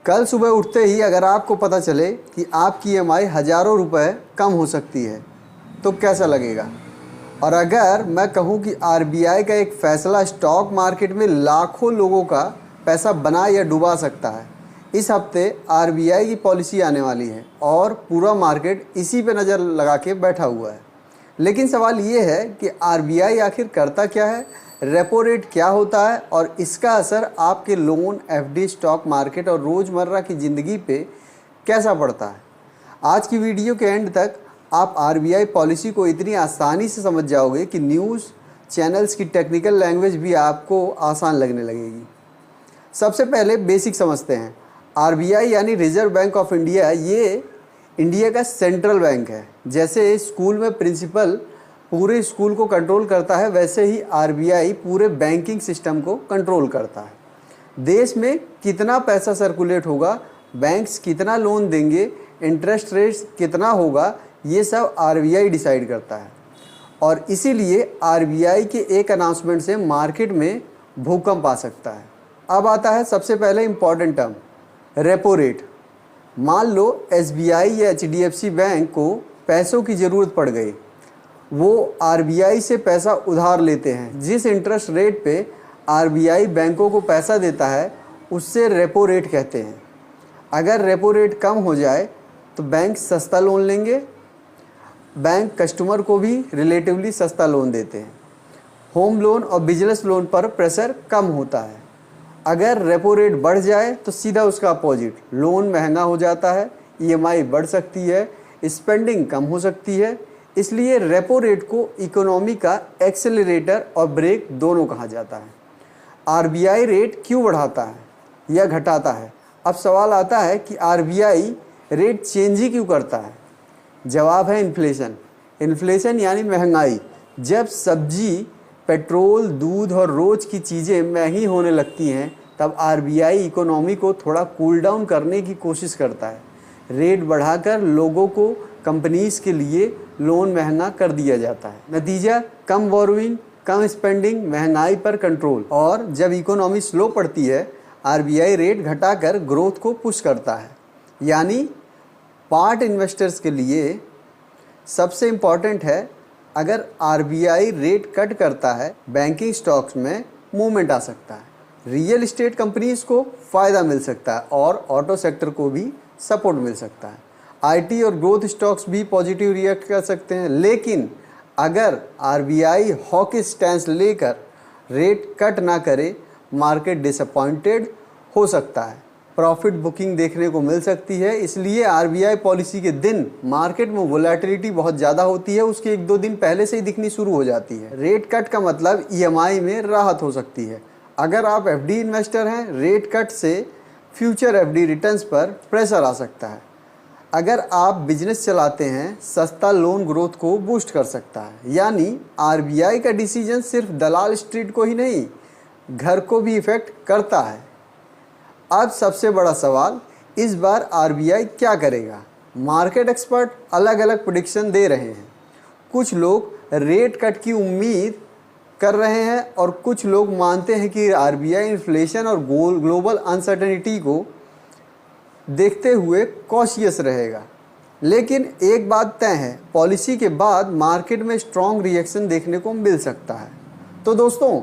कल सुबह उठते ही अगर आपको पता चले कि आपकी ईएमआई हज़ारों रुपए कम हो सकती है तो कैसा लगेगा। और अगर मैं कहूं कि आरबीआई का एक फ़ैसला स्टॉक मार्केट में लाखों लोगों का पैसा बना या डुबा सकता है। इस हफ्ते आरबीआई की पॉलिसी आने वाली है और पूरा मार्केट इसी पे नज़र लगा के बैठा हुआ है। लेकिन सवाल ये है कि आरबीआई आखिर करता क्या है, रेपो रेट क्या होता है और इसका असर आपके लोन, एफडी, स्टॉक मार्केट और रोज़मर्रा की ज़िंदगी पे कैसा पड़ता है। आज की वीडियो के एंड तक आप आरबीआई पॉलिसी को इतनी आसानी से समझ जाओगे कि न्यूज़ चैनल्स की टेक्निकल लैंग्वेज भी आपको आसान लगने लगेगी। सबसे पहले बेसिक समझते हैं। आरबीआई यानी रिजर्व बैंक ऑफ इंडिया, ये इंडिया का सेंट्रल बैंक है। जैसे स्कूल में प्रिंसिपल पूरे स्कूल को कंट्रोल करता है, वैसे ही आरबीआई पूरे बैंकिंग सिस्टम को कंट्रोल करता है। देश में कितना पैसा सर्कुलेट होगा, बैंक्स कितना लोन देंगे, इंटरेस्ट रेट्स कितना होगा, ये सब आरबीआई डिसाइड करता है। और इसीलिए आरबीआई के एक अनाउंसमेंट से मार्केट में भूकंप आ सकता है। अब आता है सबसे पहले इम्पॉर्टेंट टर्म, रेपो रेट। मान लो एसबीआई या एचडीएफसी बैंक को पैसों की ज़रूरत पड़ गई, वो आरबीआई से पैसा उधार लेते हैं। जिस इंटरेस्ट रेट पे आरबीआई बैंकों को पैसा देता है उससे रेपो रेट कहते हैं। अगर रेपो रेट कम हो जाए तो बैंक सस्ता लोन लेंगे। बैंक कस्टमर को भी रिलेटिवली सस्ता लोन देते हैं। होम लोन और बिजनेस लोन पर प्रेशर कम होता है। अगर रेपो रेट बढ़ जाए तो सीधा उसका अपोजिट, लोन महंगा हो जाता है, ईएमआई बढ़ सकती है, स्पेंडिंग कम हो सकती है। इसलिए रेपो रेट को इकोनॉमी का एक्सेलरेटर और ब्रेक दोनों कहा जाता है। आरबीआई रेट क्यों बढ़ाता है या घटाता है? अब सवाल आता है कि आरबीआई रेट चेंज ही क्यों करता है। जवाब है इन्फ्लेशन। इन्फ्लेशन यानी महंगाई। जब सब्जी, पेट्रोल, दूध और रोज़ की चीज़ें महंगी होने लगती हैं तब आरबीआई इकोनॉमी को थोड़ा कूल डाउन करने की कोशिश करता है। रेट बढ़ाकर लोगों को, कंपनीज के लिए लोन महंगा कर दिया जाता है। नतीजा, कम बोरोइंग, कम स्पेंडिंग, महंगाई पर कंट्रोल। और जब इकोनॉमी स्लो पड़ती है आरबीआई रेट घटाकर ग्रोथ को पुश करता है। यानी पार्ट इन्वेस्टर्स के लिए सबसे इम्पॉर्टेंट है, अगर आरबीआई रेट कट करता है बैंकिंग स्टॉक्स में मूवमेंट आ सकता है, रियल एस्टेट कंपनीज को फ़ायदा मिल सकता है और ऑटो सेक्टर को भी सपोर्ट मिल सकता है। आईटी और ग्रोथ स्टॉक्स भी पॉजिटिव रिएक्ट कर सकते हैं। लेकिन अगर आरबीआई हॉकिश स्टैंस लेकर रेट कट ना करे, मार्केट डिसअपॉइंटेड हो सकता है, प्रॉफिट बुकिंग देखने को मिल सकती है। इसलिए आरबीआई पॉलिसी के दिन मार्केट में वोलेटिलिटी बहुत ज़्यादा होती है, उसके 1-2 दिन पहले से ही दिखनी शुरू हो जाती है। रेट कट का मतलब ईएमआई में राहत हो सकती है। अगर आप एफडी इन्वेस्टर हैं, रेट कट से फ्यूचर एफडी रिटर्न्स पर प्रेशर आ सकता है। अगर आप बिजनेस चलाते हैं, सस्ता लोन ग्रोथ को बूस्ट कर सकता है। यानी आरबीआई का डिसीजन सिर्फ दलाल स्ट्रीट को ही नहीं, घर को भी इफ़ेक्ट करता है। अब सबसे बड़ा सवाल, इस बार आरबीआई क्या करेगा? मार्केट एक्सपर्ट अलग अलग प्रेडिक्शन दे रहे हैं। कुछ लोग रेट कट की उम्मीद कर रहे हैं और कुछ लोग मानते हैं कि आरबीआई इन्फ्लेशन और ग्लोबल अनसर्टेनिटी को देखते हुए कॉशियस रहेगा। लेकिन एक बात तय है, पॉलिसी के बाद मार्केट में स्ट्रॉन्ग रिएक्शन देखने को मिल सकता है। तो दोस्तों,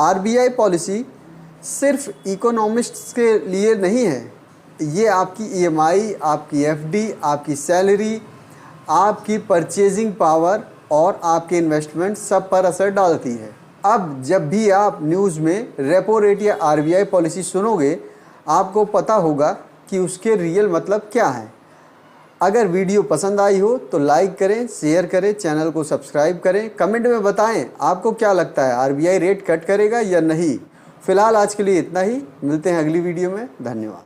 आरबीआई पॉलिसी सिर्फ इकोनॉमिस्ट्स के लिए नहीं है, ये आपकी ईएमआई, आपकी एफडी, आपकी सैलरी, आपकी परचेजिंग पावर और आपके इन्वेस्टमेंट सब पर असर डालती है। अब जब भी आप न्यूज़ में रेपो रेट या आरबीआई पॉलिसी सुनोगे, आपको पता होगा कि उसके रियल मतलब क्या है। अगर वीडियो पसंद आई हो तो लाइक करें, शेयर करें, चैनल को सब्सक्राइब करें। कमेंट में बताएं आपको क्या लगता है, आरबीआई रेट कट करेगा या नहीं। फिलहाल आज के लिए इतना ही, मिलते हैं अगली वीडियो में। धन्यवाद।